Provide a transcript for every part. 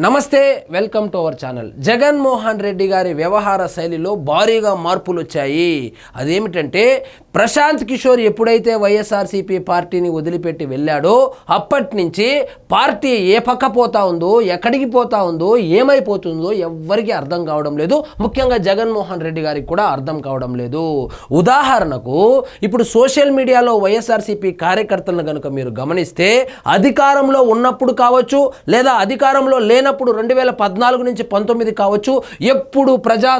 నమస్తే, welcome to our channel. Jaganmohan Reddy గారి వ్యవహార శైలిలో భారీగా మార్పులు వచ్చాయి. అదేమిటంటే ప్రశాంత్ కిషోర్ ఎప్పుడైతే వైఎస్ఆర్సీపీ పార్టీని వదిలిపెట్టి వెళ్ళాడో అప్పటి నుంచి పార్టీ ఏ పక్క పోతా ఉందో, ఎక్కడికి పోతా ఉందో, ఏమైపోతుందో ఎవ్వరికీ అర్థం కావడం లేదు. ముఖ్యంగా జగన్మోహన్ రెడ్డి గారికి కూడా అర్థం కావడం లేదు. ఉదాహరణకు ఇప్పుడు సోషల్ మీడియాలో వైఎస్ఆర్సీపీ కార్యకర్తలను కనుక మీరు గమనిస్తే అధికారంలో ఉన్నప్పుడు కావచ్చు, లేదా అధికారంలో లేనప్పుడు 2014 నుంచి 19 కావచ్చు, ఎప్పుడు ప్రజా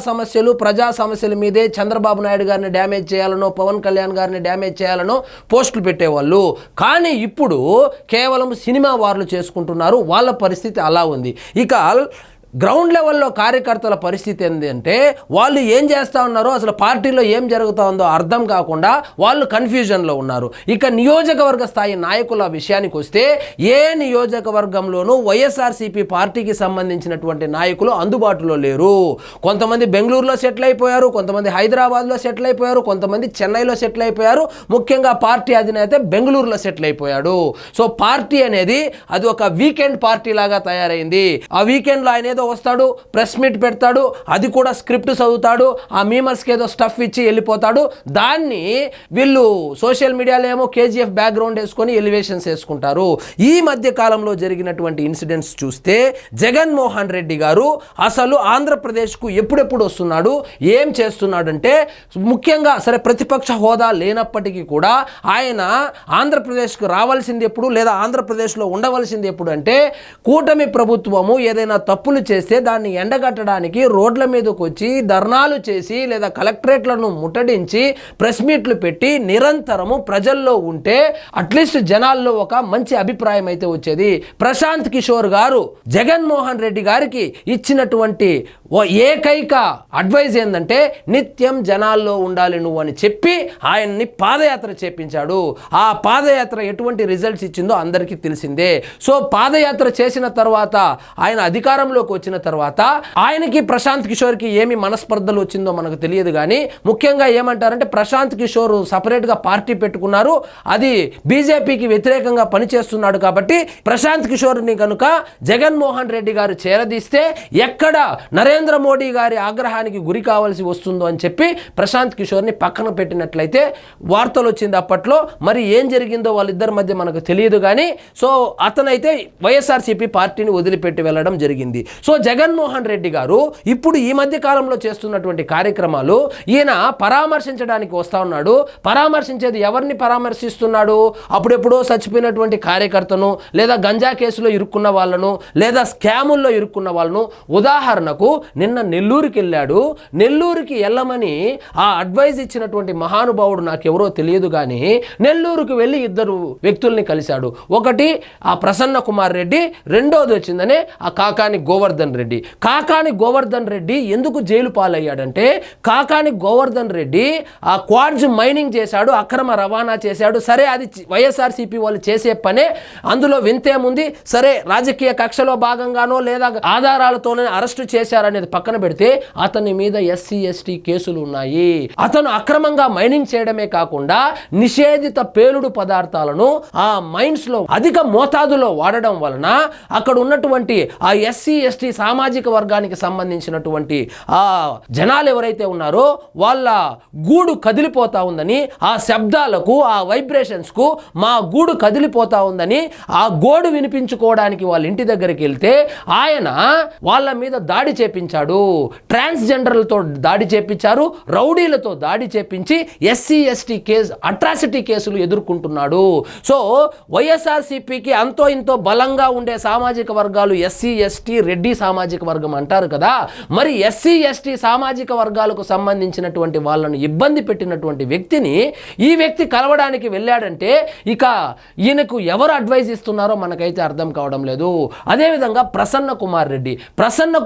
సమస్యల మీదే చంద్రబాబు నాయుడు గారిని డ్యామేజ్ చేయాలనో, పవన్ కళ్యాణ్ గారిని డ్యామేజ్ చేయాలనో పోస్టులు పెట్టేవాళ్ళు. కానీ ఇప్పుడు కేవలం సినిమా వార్లు చేసుకుంటున్నారు. వాళ్ళ పరిస్థితి అలా ఉంది. ఇక గ్రౌండ్ లెవెల్లో కార్యకర్తల పరిస్థితి ఏంటంటే వాళ్ళు ఏం చేస్తూ ఉన్నారో, అసలు పార్టీలో ఏం జరుగుతూ ఉందో అర్థం కాకుండా వాళ్ళు కన్ఫ్యూజన్లో ఉన్నారు. ఇక నియోజకవర్గ స్థాయి నాయకుల విషయానికి వస్తే ఏ నియోజకవర్గంలోనూ వైఎస్ఆర్సీపీ పార్టీకి సంబంధించినటువంటి నాయకులు అందుబాటులో లేరు. కొంతమంది బెంగళూరులో సెటిల్ అయిపోయారు, కొంతమంది హైదరాబాద్లో సెటిల్ అయిపోయారు, కొంతమంది చెన్నైలో సెటిల్ అయిపోయారు. ముఖ్యంగా పార్టీ అధినేత బెంగళూరులో సెటిల్ అయిపోయాడు. సో పార్టీ అనేది అది ఒక వీకెండ్ పార్టీ లాగా తయారైంది. ఆ వీకెండ్లో ఆయన ఏదో వస్తాడు, ప్రెస్ మీట్ పెడతాడు, అది కూడా స్క్రిప్ట్ చదువుతాడు, ఆ మీమర్స్కి ఏదో స్టఫ్ ఇచ్చి వెళ్ళిపోతాడు. దాన్ని వీళ్ళు సోషల్ మీడియాలో ఏమో కేజీఎఫ్ బ్యాక్గ్రౌండ్ వేసుకొని ఎలివేషన్స్ వేసుకుంటారు. ఈ మధ్య కాలంలో జరిగినటువంటి ఇన్సిడెంట్స్ చూస్తే జగన్మోహన్ రెడ్డి గారు అసలు ఆంధ్రప్రదేశ్కు ఎప్పుడెప్పుడు వస్తున్నాడు, ఏం చేస్తున్నాడంటే ముఖ్యంగా సరే ప్రతిపక్ష హోదా లేనప్పటికీ కూడా ఆయన ఆంధ్రప్రదేశ్కు రావాల్సింది ఎప్పుడు, లేదా ఆంధ్రప్రదేశ్లో ఉండవలసింది ఎప్పుడు అంటే కూటమి ప్రభుత్వము ఏదైనా తప్పులు చేస్తే దాన్ని ఎండగట్టడానికి రోడ్ల మీదకి వచ్చి ధర్నాలు చేసి, లేదా కలెక్టరేట్లను ముట్టడించి ప్రెస్ మీట్లు పెట్టి నిరంతరము ప్రజల్లో ఉంటే అట్లీస్ట్ జనాల్లో ఒక మంచి అభిప్రాయం అయితే వచ్చేది. ప్రశాంత్ కిషోర్ గారు జగన్మోహన్ రెడ్డి గారికి ఇచ్చినటువంటి ఏకైక అడ్వైజ్ ఏంటంటే నిత్యం జనాల్లో ఉండాలి నువ్వు అని చెప్పి ఆయన్ని పాదయాత్ర చేపించాడు. ఆ పాదయాత్ర ఎటువంటి రిజల్ట్స్ ఇచ్చిందో అందరికీ తెలిసిందే. సో పాదయాత్ర చేసిన తర్వాత ఆయన అధికారంలోకి వచ్చిన తర్వాత ఆయనకి ప్రశాంత్ కిషోర్కి ఏమి మనస్పర్ధలు వచ్చిందో మనకు తెలియదు. కానీ ముఖ్యంగా ఏమంటారంటే ప్రశాంత్ కిషోర్ సపరేట్గా పార్టీ పెట్టుకున్నారు, అది బీజేపీకి వ్యతిరేకంగా పనిచేస్తున్నాడు కాబట్టి ప్రశాంత్ కిషోర్ని కనుక జగన్మోహన్ రెడ్డి గారు చేరదీస్తే ఎక్కడ నరేంద్ర మోడీ గారి ఆగ్రహానికి గురి కావాల్సి వస్తుందో అని చెప్పి ప్రశాంత్ కిషోర్ని పక్కన పెట్టినట్లయితే వార్తలు వచ్చింది అప్పట్లో. మరి ఏం జరిగిందో వాళ్ళిద్దరి మధ్య మనకు తెలియదు. కానీ సో అతనైతే వైఎస్ఆర్సీపీ పార్టీని వదిలిపెట్టి వెళ్ళడం జరిగింది. సో జగన్మోహన్ రెడ్డి గారు ఇప్పుడు ఈ మధ్య కాలంలో చేస్తున్నటువంటి కార్యక్రమాలు, ఈయన పరామర్శించడానికి వస్తా ఉన్నాడు. పరామర్శించేది ఎవరిని పరామర్శిస్తున్నాడు? అప్పుడెప్పుడో చచ్చిపోయినటువంటి కార్యకర్తను, లేదా గంజా కేసులో ఇరుక్కున్న వాళ్ళను, లేదా స్కాముల్లో ఇరుక్కున్న వాళ్ళను. ఉదాహరణకు నిన్న నెల్లూరుకి వెళ్ళాడు. నెల్లూరుకి వెళ్ళమని ఆ అడ్వైజ్ ఇచ్చినటువంటి మహానుభావుడు నాకెవరో తెలియదు. కానీ నెల్లూరుకి వెళ్ళి ఇద్దరు వ్యక్తుల్ని కలిశాడు. ఒకటి ఆ ప్రసన్న కుమార్ రెడ్డి, రెండోది వచ్చిందనే ఆ కాకాని గోవర్ధన్ రెడ్డి. కాకాని గోవర్ధన్ రెడ్డి ఎందుకు జైలు పాలయ్యాడంటే కాకాని గోవర్ధన్ రెడ్డి ఆ క్వార్జ్ మైనింగ్ చేశాడు, అక్రమ రవాణా చేశాడు. సరే అది వైఎస్ఆర్సీపీ వాళ్ళు చేసే పనే, అందులో వింతేముంది? సరే రాజకీయ కక్షలో భాగంగానో లేదా ఆధారాలతోనే అరెస్టు చేశారనేది పక్కన పెడితే అతని మీద ఎస్సీ ఎస్టీ కేసులు ఉన్నాయి. అతను అక్రమంగా మైనింగ్ చేయడమే కాకుండా నిషేధిత పేలుడు పదార్థాలను ఆ మైన్స్ లో అధిక మోతాదులో వాడడం వలన అక్కడ ఉన్నటువంటి ఆ ఎస్సీ ఎస్టీ సామాజిక వర్గానికి సంబంధించినటువంటి ఆ జనాలు ఎవరైతే ఉన్నారో వాళ్ళ గూడు కదిలిపోతా ఉందని, ఆ శబ్దాలకు, ఆ వైబ్రేషన్స్ కు మా గూడు కదిలిపోతా ఉందని ఆ గోడు వినిపించుకోవడానికి వాళ్ళ ఇంటి దగ్గరికి వెళ్తే ఆయన వాళ్ళ మీద దాడి చేపించాడు. ట్రాన్స్జెండర్లతో దాడి చేపించారు, రౌడీలతో దాడి చేపించి ఎస్సీ ఎస్టీ కేసు, అట్రాసిటీ కేసులు ఎదుర్కొంటున్నాడు. సో వైఎస్ఆర్సీపీకి అంతో ఇంతో బలంగా ఉండే సామాజిక వర్గాలు ఎస్సీ ఎస్టీ రెడ్డి సామాజిక వర్గం అంటారు కదా. మరి ఎస్సీ ఎస్టీ సామాజిక వర్గాలకు సంబంధించినటువంటి వాళ్ళను ఇబ్బంది పెట్టినటువంటి వ్యక్తిని ఈ వ్యక్తి కలవడానికి వెళ్ళాడంటే ఇక ఈయనకు ఎవరు అడ్వైజ్ ఇస్తున్నారో మనకైతే అర్థం కావడం లేదు. అదేవిధంగా ప్రసన్న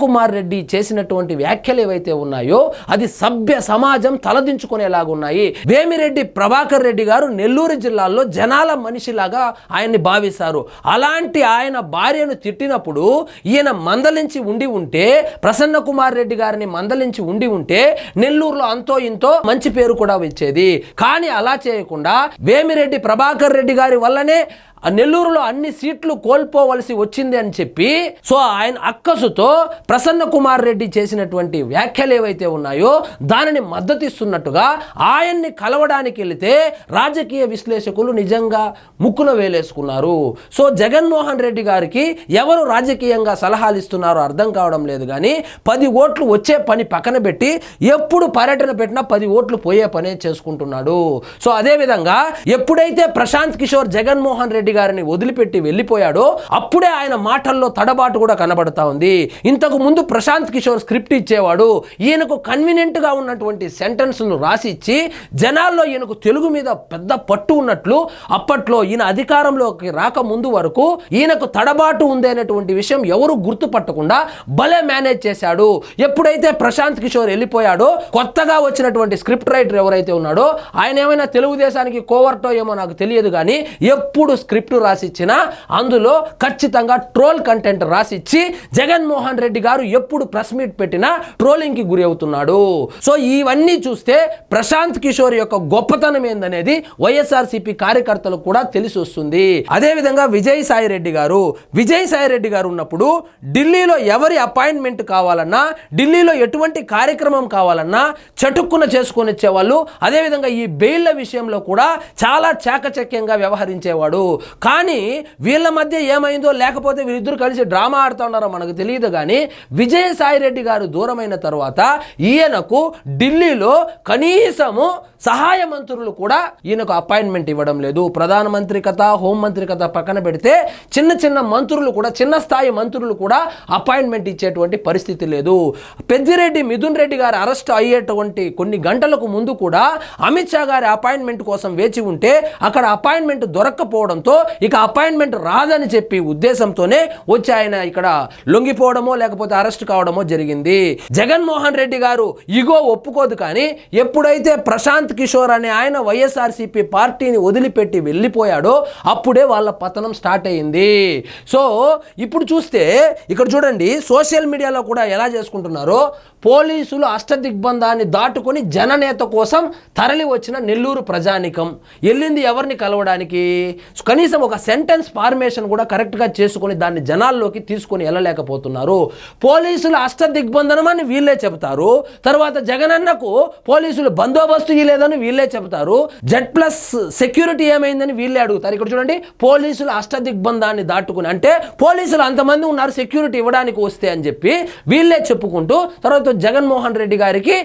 కుమార్ రెడ్డి చేసినటువంటి వ్యాఖ్యలు ఏవైతే ఉన్నాయో అది సభ్య సమాజం తలదించుకునేలాగా ఉన్నాయి. వేమిరెడ్డి ప్రభాకర్ రెడ్డి గారు నెల్లూరు జిల్లాలో జనాల మనిషిలాగా ఆయన్ని భావిస్తారు. అలాంటి ఆయన భార్యను తిట్టినప్పుడు ఈయన మందలించి ఉంటే, ప్రసన్న కుమార్ రెడ్డి గారిని మందలించి ఉంటే నెల్లూరులో అంతో ఇంతో మంచి పేరు కూడా వచ్చేది. కానీ అలా చేయకుండా వేమిరెడ్డి ప్రభాకర్ రెడ్డి గారి వల్లనే నెల్లూరులో అన్ని సీట్లు కోల్పోవలసి వచ్చింది అని చెప్పి సో ఆయన అక్కసుతో ప్రసన్న కుమార్ రెడ్డి చేసినటువంటి వ్యాఖ్యలు ఏవైతే ఉన్నాయో దానిని మద్దతిస్తున్నట్టుగా ఆయన్ని కలవడానికి వెళితే రాజకీయ విశ్లేషకులు నిజంగా ముక్కున వేలేసుకున్నారు. సో జగన్మోహన్ రెడ్డి గారికి ఎవరు రాజకీయంగా సలహాలు ఇస్తున్నారో అర్థం కావడం లేదు. కానీ 10 ఓట్లు వచ్చే పని పక్కన పెట్టి ఎప్పుడు పర్యటన పెట్టినా 10 ఓట్లు పోయే పనే చేసుకుంటున్నాడు. సో అదేవిధంగా ఎప్పుడైతే ప్రశాంత్ కిషోర్ జగన్మోహన్ రెడ్డి గారిని వదిలిపెట్టి వెళ్ళిపోయాడో అప్పుడే ఆయన మాటల్లో తడబాటు కూడా కనబడతా ఉంది. ఇంతకు ముందు ప్రశాంత్ కిషోర్ స్క్రిప్ట్ ఇచ్చేవాడు. ఈయనకు కన్వీనియంట్ గా ఉన్నటువంటి సెంటెన్స్ ను రాసి ఇచ్చి జనాల్లో ఈయనకు తెలుగు మీద పెద్ద పట్టు ఉన్నట్లు అప్పట్లో ఈయన అధికారంలోకి రాకముందు వరకు ఈయనకు తడబాటు ఉంది అనేటువంటి విషయం ఎవరు గుర్తుపట్టకుండా భలే మేనేజ్ చేశాడు. ఎప్పుడైతే ప్రశాంత్ కిషోర్ వెళ్ళిపోయాడో కొత్తగా వచ్చినటువంటి స్క్రిప్ట్ రైటర్ ఎవరైతే ఉన్నాడో ఆయన ఏమైనా తెలుగుదేశానికి కోవర్టో ఏమో నాకు తెలియదు, కానీ ఎప్పుడు స్క్రిప్ట్ రాసిచ్చినా అందులో ఖచ్చితంగా ట్రోల్ కంటెంట్ రాసిచ్చి జగన్మోహన్ రెడ్డి గారు ఎప్పుడు ప్రెస్ మీట్ పెట్టినా ట్రోలింగ్ కి గురి అవుతున్నాడు. సో ఇవన్నీ చూస్తే ప్రశాంత్ కిషోర్ యొక్క గొప్పతనం ఏందనేది వైఎస్ఆర్సీపీ కార్యకర్తలకు కూడా తెలిసి వస్తుంది. అదేవిధంగా విజయసాయి రెడ్డి గారు ఉన్నప్పుడు ఢిల్లీలో ఎవరి అపాయింట్మెంట్ కావాలన్నా, ఢిల్లీలో ఎటువంటి కార్యక్రమం కావాలన్నా చటుక్కున చేసుకొని వచ్చేవాళ్ళు. అదేవిధంగా ఈ బెయిల్ల విషయంలో కూడా చాలా చాకచక్యంగా వ్యవహరించేవాడు. కానీ వీళ్ళ మధ్య ఏమైందో లేకపోతే వీరిద్దరు కలిసి డ్రామా ఆడుతున్నారో మనకు తెలియదు. కానీ విజయసాయి రెడ్డి గారు దూరమైన తర్వాత ఈయనకు ఢిల్లీలో కనీసము సహాయ మంత్రులు కూడా ఈయనకు అపాయింట్మెంట్ ఇవ్వడం లేదు. ప్రధానమంత్రి కథ, హోంమంత్రి కథ పక్కన పెడితే చిన్న చిన్న మంత్రులు కూడా, చిన్న స్థాయి మంత్రులు కూడా అపాయింట్మెంట్ ఇచ్చేటువంటి పరిస్థితి లేదు. పెద్దిరెడ్డి మిథున్ రెడ్డి గారు అరెస్ట్ అయ్యేటువంటి కొన్ని గంటలకు ముందు కూడా అమిత్ షా గారి అపాయింట్మెంట్ కోసం వేచి ఉంటే అక్కడ అపాయింట్మెంట్ దొరక్కపోవడంతో ఇక అపాయింట్మెంట్ రాదని చెప్పి ఉద్దేశంతోనే వచ్చి ఆయన ఇక్కడ లొంగిపోవడమో లేకపోతే అరెస్ట్ కావడమో జరిగింది. జగన్మోహన్ రెడ్డి గారు ఇగో ఒప్పుకోదు. కానీ ఎప్పుడైతే ప్రశాంత్ కిషోర్ అనే ఆయన వైఎస్ఆర్సీపీ పార్టీని వదిలిపెట్టి వెళ్ళిపోయాడో అప్పుడే వాళ్ళ పతనం స్టార్ట్ అయింది. సో ఇప్పుడు చూస్తే ఇక్కడ చూడండి సోషల్ మీడియాలో కూడా ఎలా చేసుకుంటున్నారో, పోలీసులు అష్టదిగ్బంధాన్ని దాటుకొని జననేత కోసం తరలి వచ్చిన నెల్లూరు ప్రజానికం వెళ్ళింది ఎవరిని కలవడానికి? కనీసం ఒక సెంటెన్స్ ఫార్మేషన్ కూడా కరెక్ట్గా చేసుకొని దాన్ని జనాల్లోకి తీసుకొని వెళ్ళలేకపోతున్నారు. పోలీసులు అష్టదిగ్బంధనం అని వీళ్ళే చెబుతారు, తర్వాత జగనన్నకు పోలీసులు బందోబస్తు ఇవ్వలేదని వీళ్ళే చెబుతారు, Z+ సెక్యూరిటీ ఏమైందని వీళ్ళే అడుగుతారు. ఇక్కడ చూడండి పోలీసులు అష్టదిగ్బంధాన్ని దాటుకుని, అంటే పోలీసులు అంతమంది ఉన్నారు సెక్యూరిటీ ఇవ్వడానికి వస్తే అని చెప్పి వీళ్ళే చెప్పుకుంటూ తర్వాత జగన్మోహన్ రెడ్డి గారికి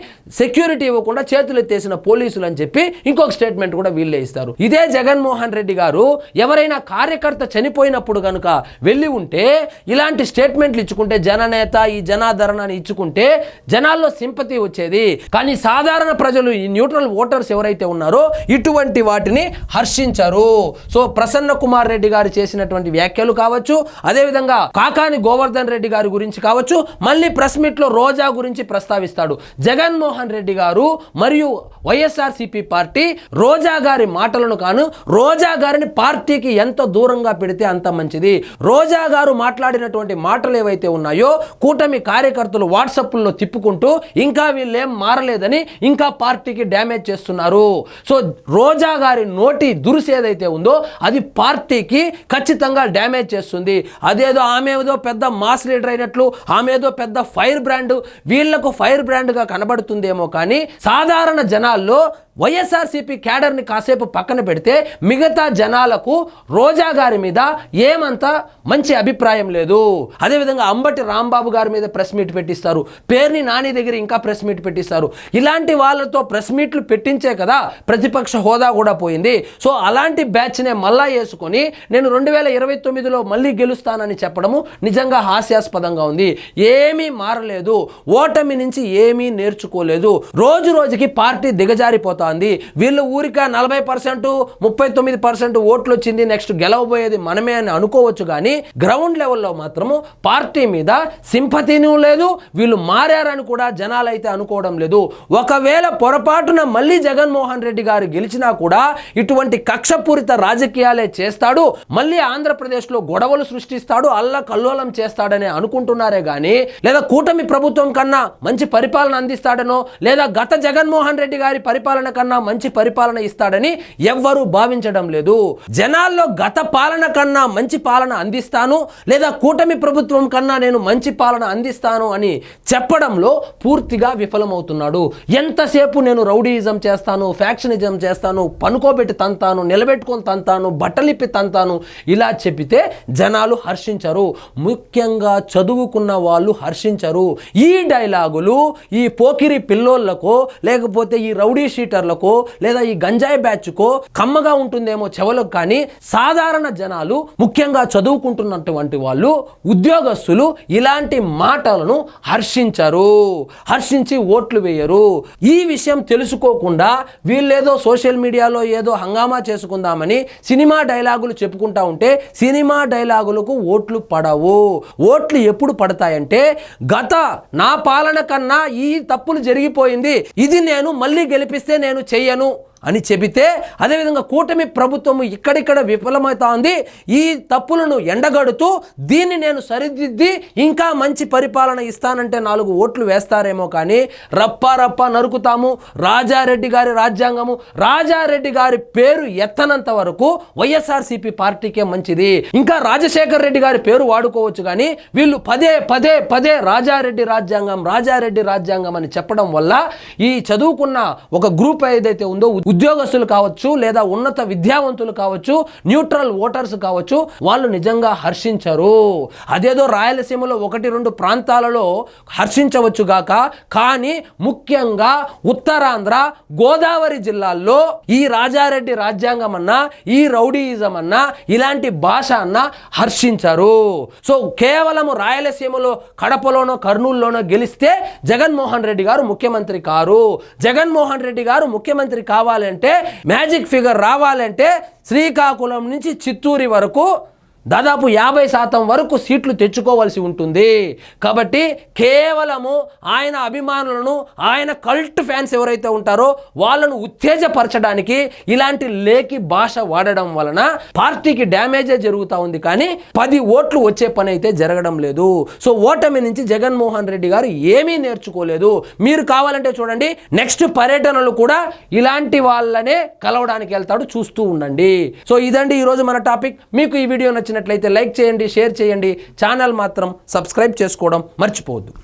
సెక్యూరిటీ ఇవ్వకుండా చేతులు ఎత్తేసిన పోలీసులు అని చెప్పి ఇంకొక స్టేట్మెంట్ కూడా వీళ్ళే ఇస్తారు. ఇదే జగన్మోహన్ రెడ్డి గారు ఎవరైనా కార్యకర్త చనిపోయినప్పుడు కనుక వెళ్ళి ఉంటే ఇలాంటి స్టేట్మెంట్లు ఇచ్చుకుంటే, జననేత ఈ జనాదరణ అని ఇచ్చుకుంటే జనాల్లో సింపతి వచ్చేది. కానీ సాధారణ ప్రజలు, ఈ న్యూట్రల్ ఓటర్స్ ఎవరైతే ఉన్నారో ఇటువంటి వాటిని హర్షించరు. సో ప్రసన్న కుమార్ రెడ్డి గారు చేసినటువంటి వ్యాఖ్యలు కావచ్చు, అదేవిధంగా కాకాని గోవర్ధన్ రెడ్డి గారి గురించి కావచ్చు, మళ్ళీ ప్రెస్ మీట్ లో రోజా గురించి ప్రస్తావిస్తాడు. జగన్మోహన్ రెడ్డి గారు మరియు వైఎస్ఆర్సీపీ పార్టీ రోజా గారి మాటలను కాను, రోజా గారిని పార్టీకి ఎంత దూరంగా పెడితే అంత మంచిది. రోజా గారు మాట్లాడినటువంటి మాటలు ఏవైతే ఉన్నాయో కూటమి కార్యకర్తలు వాట్సాప్లో తిప్పుకుంటూ ఇంకా వీళ్ళేం మారలేదని ఇంకా పార్టీకి డ్యామేజ్ చేస్తున్నారు. సో రోజా గారి నోటి దురుసు ఏదైతే ఉందో అది పార్టీకి ఖచ్చితంగా డ్యామేజ్ చేస్తుంది. అదేదో ఆమె ఏదో పెద్ద మాస్ లీడర్ అయినట్లు, ఆమె ఏదో పెద్ద ఫైర్ బ్రాండ్, వీళ్లకు ఫైర్ బ్రాండ్గా కనబడుతుందేమో, కానీ సాధారణ జనాల్లో వైఎస్ఆర్సీపీ క్యాడర్ని కాసేపు పక్కన పెడితే మిగతా జనాలకు రోజా గారి మీద ఏమంత మంచి అభిప్రాయం లేదు. అదేవిధంగా అంబటి రాంబాబు గారి మీద ప్రెస్ మీట్ పెట్టిస్తారు, పేర్ని నాని దగ్గర ఇంకా ప్రెస్ మీట్ పెట్టిస్తారు. ఇలాంటి వాళ్ళతో ప్రెస్ మీట్లు పెట్టించే కదా ప్రతిపక్ష హోదా కూడా పోయింది. సో అలాంటి బ్యాచ్నే మళ్ళా వేసుకొని నేను 2029లో మళ్ళీ గెలుస్తానని చెప్పడము నిజంగా హాస్యాస్పదంగా ఉంది. ఏమీ మారలేదు, ఓటమి నుంచి ఏమీ నేర్చుకోలేదు. రోజు రోజుకి పార్టీ దిగజారిపోతా ఉంది. వీళ్ళు ఊరిక 40%, 39% ఓట్లు వచ్చింది, నెక్స్ట్ గెలవబోయేది మనమే అని అనుకోవచ్చు. కానీ గ్రౌండ్ లెవెల్లో మాత్రము పార్టీ మీద సింపతిని లేదు, వీళ్ళు మారారని కూడా జనాలైతే అనుకోవడం లేదు. ఒకవేళ పొరపాటున మళ్ళీ జగన్మోహన్ రెడ్డి గారు గెలిచినా కూడా ఇటువంటి కక్షపూరిత రాజకీయాలే చేస్తాడు, మళ్ళీ ఆంధ్రప్రదేశ్లో గొడవలు సృష్టిస్తాడు, అల్లకల్లోలం చేస్తాడని అనుకుంటున్నారే కానీ లేదా కూటమి ప్రభుత్వం కన్నా మంచి పరిపాలన అందిస్తాడనో లేదా గత జగన్మోహన్ రెడ్డి గారి పరిపాలన కన్నా మంచి పరిపాలన ఇస్తాడని ఎవ్వరూ భావించడం లేదు. జనాల్లో గత పాలన కన్నా మంచి పాలన అందిస్తాను లేదా కూటమి ప్రభుత్వం కన్నా నేను మంచి పాలన అందిస్తాను అని చెప్పడంలో పూర్తిగా విఫలమవుతున్నాడు. ఎంతసేపు నేను రౌడీయిజం చేస్తాను, ఫ్యాక్షనిజం చేస్తాను, పనుకోబెట్టి తంతాను, నిలబెట్టుకొని తంతాను, బట్టలిప్పి తంతాను ఇలా చెప్పితే జనాలు హర్షించరు. ముఖ్యంగా చదువుకున్న వాళ్ళు హర్షించరు. ఈ డైలాగులు ఈ పోకిరి పిల్లోళ్ళకో లేకపోతే ఈ రౌడీ షీటర్లకో లేదా ఈ గంజాయి బ్యాచ్కో కమ్మగా ఉంటుందేమో చెవులకు, కానీ సాధారణ జనాలు ముఖ్యంగా చదువుకుంటున్నటువంటి వాళ్ళు ఉద్యోగస్తులు ఇలాంటి మాటలను హర్షించి ఓట్లు వేయరు. ఈ విషయం తెలుసుకోకుండా వీళ్ళేదో సోషల్ మీడియాలో ఏదో హంగామా చేసుకుందామని సినిమా డైలాగులు చెప్పుకుంటా ఉంటే సినిమా డైలాగులకు ఓట్లు పడవు. ఓట్లు ఎప్పుడు పడతాయంటే నా పాలన కన్నా ఈ తప్పులు జరిగిపోయింది, ఇది నేను మళ్ళీ గెలిపిస్తే నేను చెయ్యను అని చెబితే, అదేవిధంగా కూటమి ప్రభుత్వం ఇక్కడిక్కడ విఫలమవుతోంది, ఈ తప్పులను ఎండగడుతూ దీన్ని నేను సరిదిద్ది ఇంకా మంచి పరిపాలన ఇస్తానంటే 4 ఓట్లు వేస్తారేమో, కానీ రప్ప నరుకుతాము, రాజారెడ్డి గారి రాజ్యాంగము, రాజారెడ్డి గారి పేరు ఎత్తనంత వరకు వైఎస్ఆర్సీపీ పార్టీకే మంచిది. ఇంకా రాజశేఖర్ రెడ్డి గారి పేరు వాడుకోవచ్చు, కానీ వీళ్ళు పదే రాజారెడ్డి రాజ్యాంగం అని చెప్పడం వల్ల ఈ చదువుకున్న ఒక గ్రూప్ ఏదైతే ఉందో, ఉద్యోగస్తులు కావచ్చు లేదా ఉన్నత విద్యావంతులు కావచ్చు, న్యూట్రల్ ఓటర్స్ కావచ్చు, వాళ్ళు నిజంగా హర్షించరు. అదేదో రాయలసీమలో 1-2 ప్రాంతాలలో హర్షించవచ్చు గాక, కానీ ముఖ్యంగా ఉత్తరాంధ్ర, గోదావరి జిల్లాల్లో ఈ రాజారెడ్డి రాజ్యాంగం అన్నా ఈ రౌడీయిజం అన్నా ఇలాంటి భాష అన్నా హర్షించరు. సో కేవలం రాయలసీమలో కడపలోనో కర్నూలులోనో గెలిస్తే జగన్మోహన్ రెడ్డి గారు ముఖ్యమంత్రి కారు. జగన్మోహన్ రెడ్డి గారు ముఖ్యమంత్రి కావాలంటే, మ్యాజిక్ ఫిగర్ రావాలంటే శ్రీకాకుళం నుంచి చిత్తూరు వరకు దాదాపు 50% వరకు సీట్లు తెచ్చుకోవాల్సి ఉంటుంది. కాబట్టి కేవలము ఆయన అభిమానులను, ఆయన కల్ట్ ఫ్యాన్స్ ఎవరైతే ఉంటారో వాళ్ళను ఉత్తేజపరచడానికి ఇలాంటి లేకి భాష వాడడం వలన పార్టీకి డ్యామేజే జరుగుతూ ఉంది, కానీ 10 ఓట్లు వచ్చే పని అయితే జరగడం లేదు. సో ఓటమి నుంచి జగన్మోహన్ రెడ్డి గారు ఏమీ నేర్చుకోలేదు. మీరు కావాలంటే చూడండి, నెక్స్ట్ పర్యటనలు కూడా ఇలాంటి వాళ్ళనే కలవడానికి వెళ్తాడు, చూస్తూ ఉండండి. సో ఇదండి ఈరోజు మన టాపిక్. మీకు ఈ వీడియో నచ్చినట్లయితే లైక్ చేయండి, షేర్ చేయండి, ఛానల్ మాత్రం సబ్స్క్రైబ్ చేసుకోవడం మర్చిపోవద్దు.